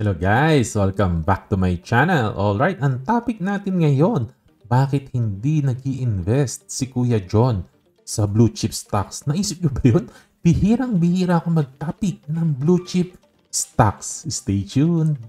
Hello guys! Welcome back to my channel. Alright, ang topic natin ngayon, bakit hindi nag-i-invest si Kuya John sa blue chip stocks? Naisip nyo ba yun? Bihirang-bihira ako mag-topic ng blue chip stocks. Stay tuned!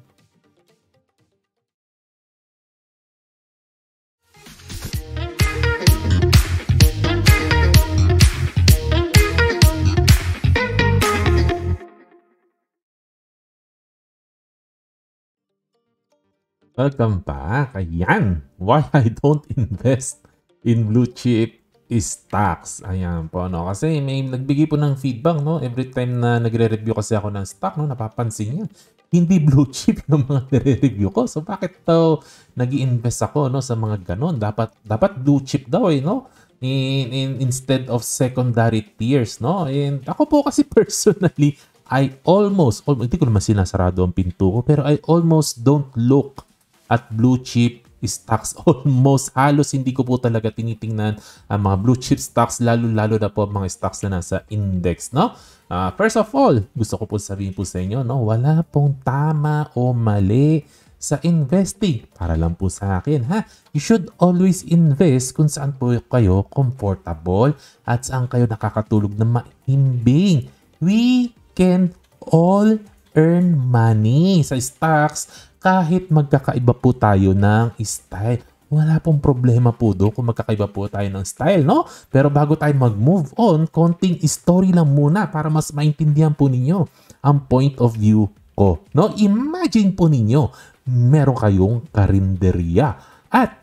Welcome back. Ayan. Why I don't invest in blue chip stocks. Ayan po, no? Kasi may nagbigay po ng feedback, no? Every time na nagre-review kasi ako ng stock, no? Napapansin niya, hindi blue chip yung mga nire-review ko. So, bakit daw nag-i-invest ako, no? Sa mga ganon? Dapat blue chip daw, no? Instead of secondary tiers, no? And ako po kasi personally, I almost, hindi ko naman sinasarado ang pinto ko, pero I almost don't look at blue chip stocks. Almost halos hindi ko po talaga tinitingnan ang mga blue chip stocks, lalo-lalo na po mga stocks na nasa index, no? First of all, gusto ko po sabihin po sa inyo, no, wala pong tama o mali sa investing. Para lang po sa akin, ha? You should always invest kung saan po kayo comfortable at saan kayo nakakatulog na mahimbing. We can all earn money sa stocks kahit magkakaiba po tayo ng style. Wala pong problema po doon kung magkakaiba po tayo ng style, no? Pero bago tayo mag-move on, konting story lang muna para mas maintindihan po ninyo ang point of view ko, no? Imagine po ninyo, meron kayong karinderya at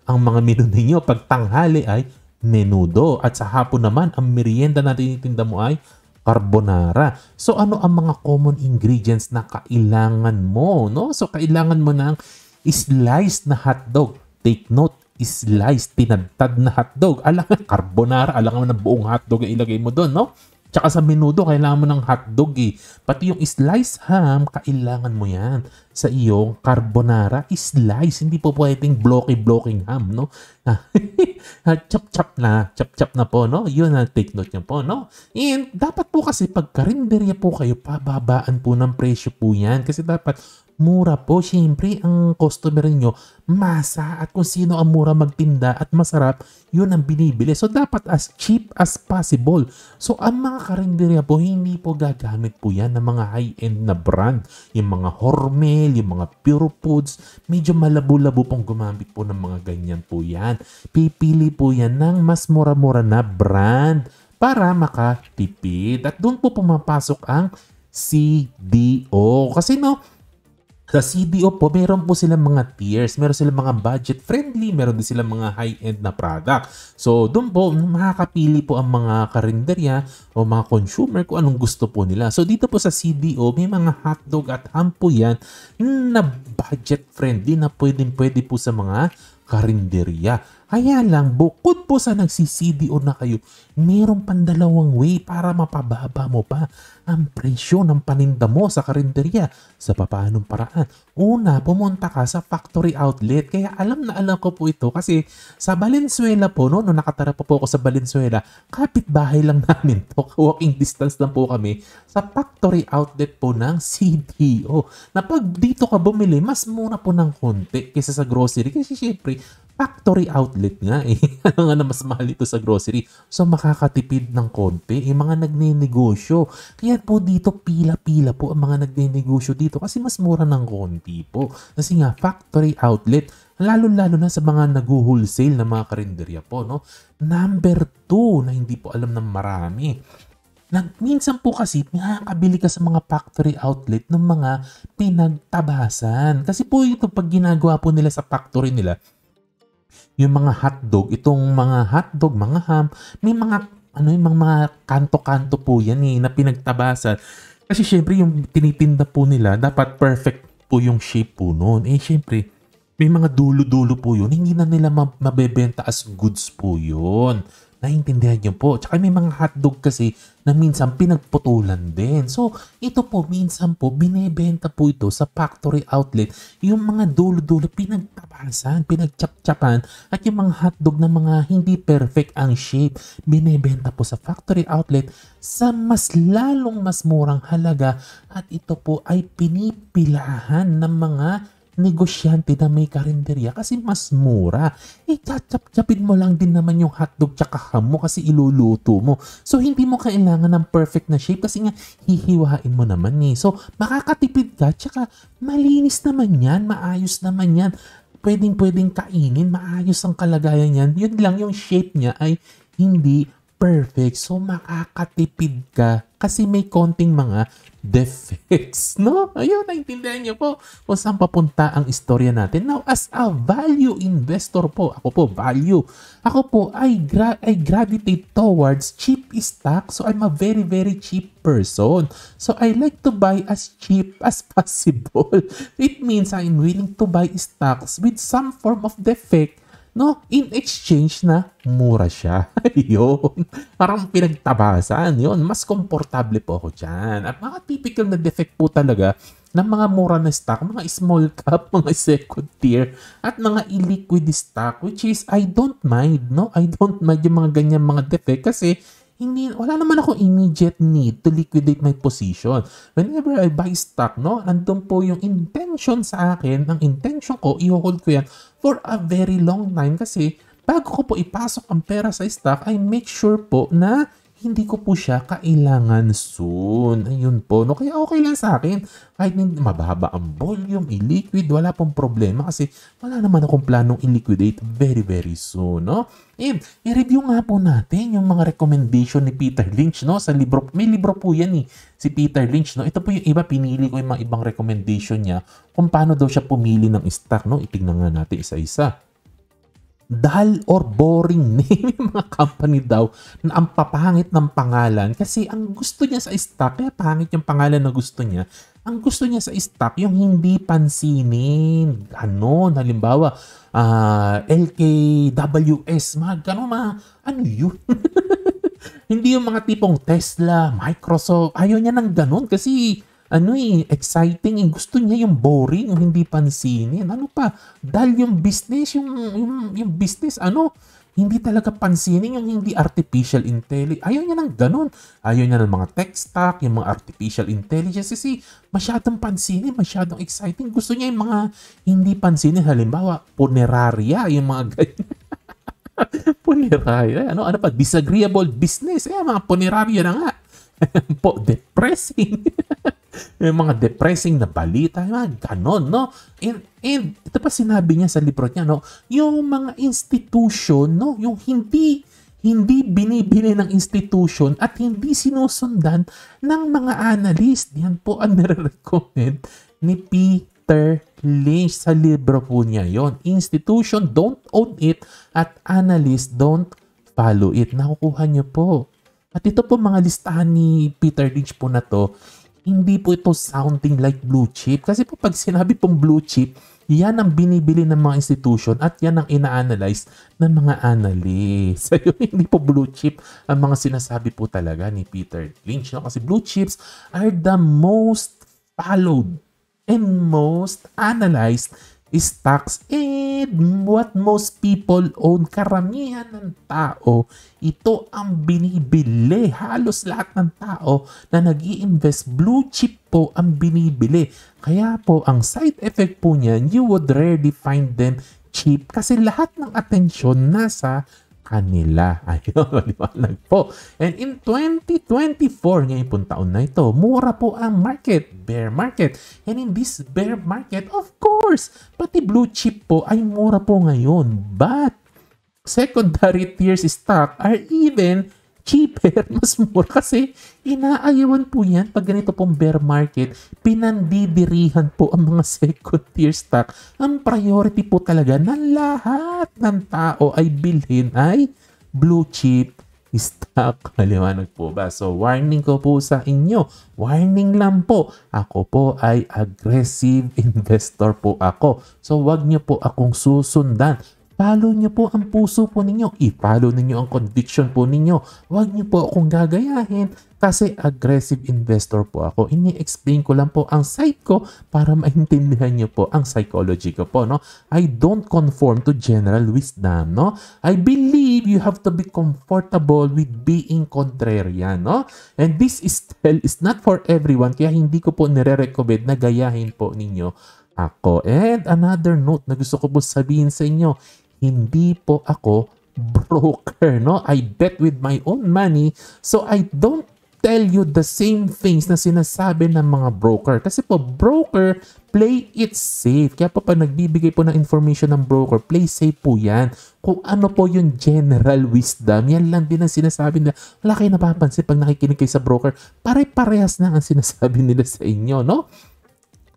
ang mga menu ninyo pag tanghali ay menudo at sa hapon naman ang merienda na tinitinda mo ay carbonara. So, ano ang mga common ingredients na kailangan mo, no? So, kailangan mo ng sliced na hotdog. Take note, sliced, tinadtad na hotdog. Alangan, carbonara, alangan mo ng buong hotdog ang ilagay mo doon, no? Tsaka sa menudo, kailangan mo ng hotdog eh. Pati yung sliced ham, kailangan mo yan sa iyong carbonara. Slice, hindi po pwedeng blocky-blocking ham, no? Chop-chop na po, no? Yun ang take note niya po, no? And dapat po kasi pag karinderya po kayo, pababaan po ng presyo po yan. Kasi dapat mura po. Siyempre, ang customer niyo masa at kung sino ang mura magtinda at masarap, yun ang binibili. So, dapat as cheap as possible. So, ang mga karinderya po, hindi po gagamit po yan ng mga high-end na brand. Yung mga Hormel, yung mga Pure Foods, medyo malabo-labo pong gumamit po ng mga ganyan po yan. Pipili po yan ng mas mura-mura na brand para makatipid. At doon po pumapasok ang CDO. Kasi no, sa CDO po, meron po silang mga tiers. Meron silang mga budget-friendly. Meron din silang mga high-end na product. So, doon po, makakapili po ang mga karinderya o mga consumer kung anong gusto po nila. So, dito po sa CDO, may mga hotdog at ham po yan na budget-friendly na pwede po sa mga karinderya. Kaya lang, bukod po sa nagsi-CDO na kayo, meron pang dalawang way para mapababa mo pa ang presyo ng paninda mo sa karinderya. Sa papaanong paraan? Una, pumunta ka sa factory outlet. Kaya alam na alam ko po ito kasi sa Valenzuela po, no, nung nakatara pa po ako sa Valenzuela, kapitbahay lang namin to. Walking distance lang po kami sa factory outlet po ng CDO. Na pag dito ka bumili, mas mura po ng konti kaysa sa grocery. Kasi syempre, factory outlet nga eh. Ano nga na mas mahal ito sa grocery. So makakatipid ng konti yung mga nagnenegosyo. Kaya po dito pila-pila po ang mga nagnenegosyo dito kasi mas mura ng konti po. Kasi nga factory outlet, lalo-lalo na sa mga nag-wholesale na mga karinderya po, no? Number 2 na hindi po alam ng marami. Minsan po kasi nakakabili ka sa mga factory outlet ng mga pinagtabasan. Kasi po ito pag ginagawa po nila sa factory nila, yung mga hotdog, itong mga hotdog, mga ham, may mga yung mga kanto-kanto po yan eh, na pinagtabasan. Kasi syempre yung tinitinda po nila, dapat perfect po yung shape po noon. Eh syempre, may mga dulo-dulo po yun, hindi na nila mabebenta as goods po yun. Naintindihan niyo po. Tsaka may mga hotdog kasi na minsan pinagputulan din. So, ito po, minsan po, binebenta po ito sa factory outlet. Yung mga dulo-dulo, pinagtabasan, pinagtsap-tsapan, at yung mga hotdog na mga hindi perfect ang shape, binebenta po sa factory outlet sa mas lalong mas murang halaga. At ito po ay pinipilahan ng mga negosyante na may karinderya kasi mas mura. Chachap-chapin mo lang din naman yung hotdog tsaka ham mo kasi iluluto mo. So, hindi mo kailangan ng perfect na shape kasi nga hihiwain mo naman eh. So, makakatipid ka tsaka malinis naman yan, maayos naman yan. Pwedeng kainin, maayos ang kalagayan yan. Yun lang yung shape niya ay hindi perfect. So, makakatipid ka kasi may konting mga defects, no? Ayun, naintindihan niyo po kung saan papunta ang istorya natin. Now, as a value investor po, ako po, value. Ako po, I gravitate towards cheap stock. So, I'm a very, very cheap person. So, I like to buy as cheap as possible. It means I'm willing to buy stocks with some form of defect, no, in exchange na mura siya. Yun. Parang pinagtabasan. Yun. Mas komportable po ako dyan. At mga typical na defect po talaga ng mga mura na stock, mga small cap, mga second tier, at mga illiquid stock, which is, I don't mind, no? I don't mind yung mga ganyan mga defect kasi wala naman ako immediate need to liquidate my position. Whenever I buy stock, no, nandun po yung intention sa akin, ang intention ko, i-hold ko yan for a very long time kasi bago ko po ipasok ang pera sa stock, I make sure po na hindi ko po siya kailangan soon. Ayun po. No? Kaya okay lang sa akin. Kahit mababa ang volume, illiquid, wala pong problema kasi wala naman akong planong i-liquidate very, very soon. No? And i-review nga po natin yung mga recommendation ni Peter Lynch. No? Sa libro, may libro po yan si Peter Lynch. No? Ito po yung iba, pinili ko yung mga ibang recommendation niya kung paano daw siya pumili ng stock. No? Itignan nga natin isa-isa. Dull or boring name yung mga company daw na ang papangit ng pangalan kasi ang gusto niya sa stock, kaya pangit yung pangalan na gusto niya, ang gusto niya sa stock yung hindi pansinin, ganon, halimbawa LKWS, mga ganon, ano yun? Hindi yung mga tipong Tesla, Microsoft, ayaw niya ng ganon kasi exciting. Gusto niya yung boring, yung hindi pansinin. Ano pa? Dahil yung business, yung business, hindi talaga pansinin, yung hindi artificial intelligence. Ayaw niya ng ganun. Ayaw niya ng mga tech stock, yung mga artificial intelligence. Kasi masyadong pansinin, masyadong exciting. Gusto niya yung mga hindi pansinin. Halimbawa, puneraria, yung mga ganyan. Puneraria. Ano pa? Disagreeable business. Mga puneraria na nga. Po, depressing. Yung mga depressing na balita, mga ganon, no? And ito pa sinabi niya sa libro niya, no? Yung mga institution, no? Yung hindi binibili ng institution at hindi sinusundan ng mga analyst. Yan po ang nire-recommend ni Peter Lynch sa libro po niya yon. Institution, don't own it at analyst, don't follow it. Nakukuha niyo po. At ito po mga listahan ni Peter Lynch po na to, hindi po ito sounding like blue chip. Kasi po pag sinabi pong blue chip, yan ang binibili ng mga institution at yan ang ina-analyze ng mga analysts. So, hindi po blue chip ang mga sinasabi po talaga ni Peter Lynch. No? Kasi blue chips are the most followed and most analyzed stocks and what most people own. Karamihan ng tao, ito ang binibili. Halos lahat ng tao na nag-i-invest, blue chip po ang binibili. Kaya po, ang side effect po niyan, you would rarely find them cheap kasi lahat ng atensyon nasa kanila. Ayun, maliwanag po. And in 2024, ngayon pong taon na ito, mura po ang market, bear market. And in this bear market, of course, pati blue chip po ay mura po ngayon. But secondary tiers stock are even cheaper, mas mura kasi inaayawan po yan pag ganito pong bear market, pinandidirihan po ang mga second tier stock. Ang priority po talaga na lahat ng tao ay bilhin ay blue chip stock. Maliwanag po ba? So warning ko po sa inyo, warning lang po, ako po ay aggressive investor po ako. So wag niyo po akong susundan. I-follow nyo po ang puso po ninyo. I-follow ninyo ang conviction po ninyo. Huwag nyo po akong gagayahin kasi aggressive investor po ako. Ini-explain ko lang po ang side ko para maintindihan nyo po ang psychology ko po, no? I don't conform to general wisdom, no? I believe you have to be comfortable with being contrarian, no? And this style is not for everyone, kaya hindi ko po nire-recommend na gayahin po ninyo ako. And another note na gusto ko po sabihin sa inyo, hindi po ako broker, no? I bet with my own money, so I don't tell you the same things na sinasabi ng mga broker. Kasi po, broker, play it safe. Kaya po pa nagbibigay po ng information ng broker, play safe po yan. Kung ano po yung general wisdom, yan lang din ang sinasabi nila. Wala kayo napapansin pag nakikinig kayo sa broker, pare-parehas na ang sinasabi nila sa inyo, no?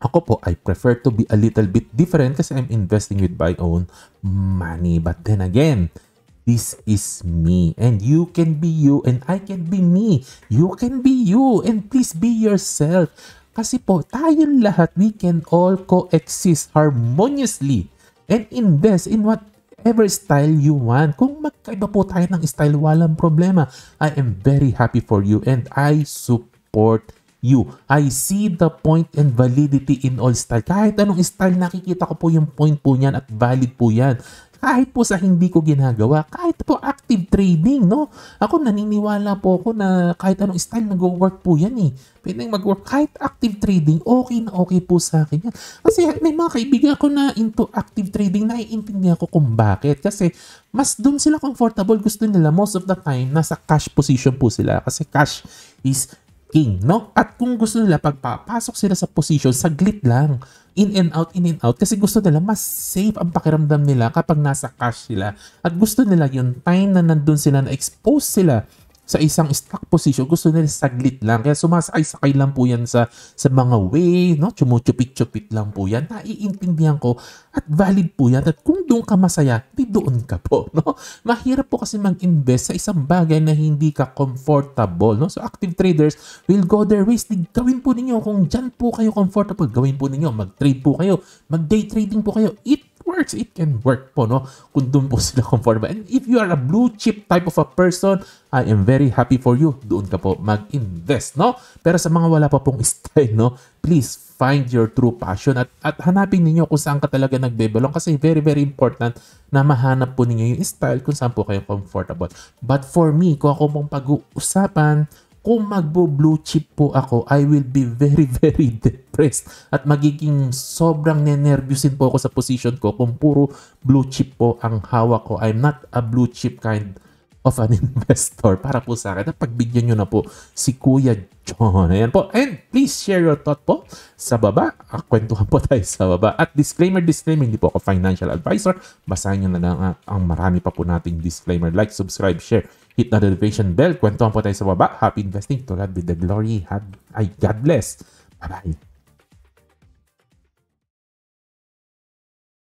Ako po, I prefer to be a little bit different kasi I'm investing with my own money. But then again, this is me and you can be you and I can be me. You can be you and please be yourself. Kasi po, tayong lahat, we can all coexist harmoniously and invest in whatever style you want. Kung magkaiba po tayo ng style, walang problema. I am very happy for you and I support you. I see the point and validity in all style. Kahit anong style, nakikita ko po yung point po niyan at valid po yan. Kahit po sa hindi ko ginagawa, kahit po active trading, no? Ako naniniwala po ako na kahit anong style nag-work po yan eh. Pwedeng mag-work kahit active trading, okay na okay po sa akin yan. Kasi may mga kaibigan ako na into active trading, naiintindihan ko kung bakit. Kasi mas doon sila comfortable, gusto nila most of the time, nasa cash position po sila. Kasi cash is king, no? At kung gusto nila, pagpapasok sila sa position, saglit lang. In and out. Kasi gusto nila, mas safe ang pakiramdam nila kapag nasa cash sila. At gusto nila yung time na nandun sila, na-expose sila sa isang stock position, gusto nila saglit lang. Kaya sumasakay-sakay lang po yan sa mga way, no? Chumuchupit-chupit lang po yan. Naiintindihan ko at valid po yan. At kung doon ka masaya, di doon ka po, no? Mahirap po kasi mag-invest sa isang bagay na hindi ka comfortable, no? So active traders will go their ways. Gawin po ninyo. Kung dyan po kayo comfortable, gawin po ninyo. Mag-trade po kayo. Mag-day trading po kayo. It works. It can work po, no? Kung doon po sila comfortable. And if you are a blue chip type of a person, I am very happy for you. Doon ka po mag-invest, no? Pero sa mga wala pa pong style, no? Please find your true passion at hanapin ninyo kung saan ka talaga nagbebelong kasi very, very important na mahanap po ninyo yung style kung saan po kayo comfortable. But for me, kung ako mong pag-uusapan, kung magbo-blue chip po ako, I will be very, very depressed at magiging sobrang nenervyusin po ako sa position ko kung puro blue chip po ang hawak ko. I'm not a blue chip kind of an investor. Para po sa akin, pagbigyan nyo na po si Kuya John. Ayan po. And please share your thought po sa baba. Kwentuhan po tayo sa baba. At disclaimer, hindi po ako financial advisor. Basahin nyo na lang ang marami pa po nating disclaimer. Like, subscribe, share, hit the notification bell. Kwentuhan po tayo sa baba. Happy investing. To God be the glory. God bless. Bye-bye.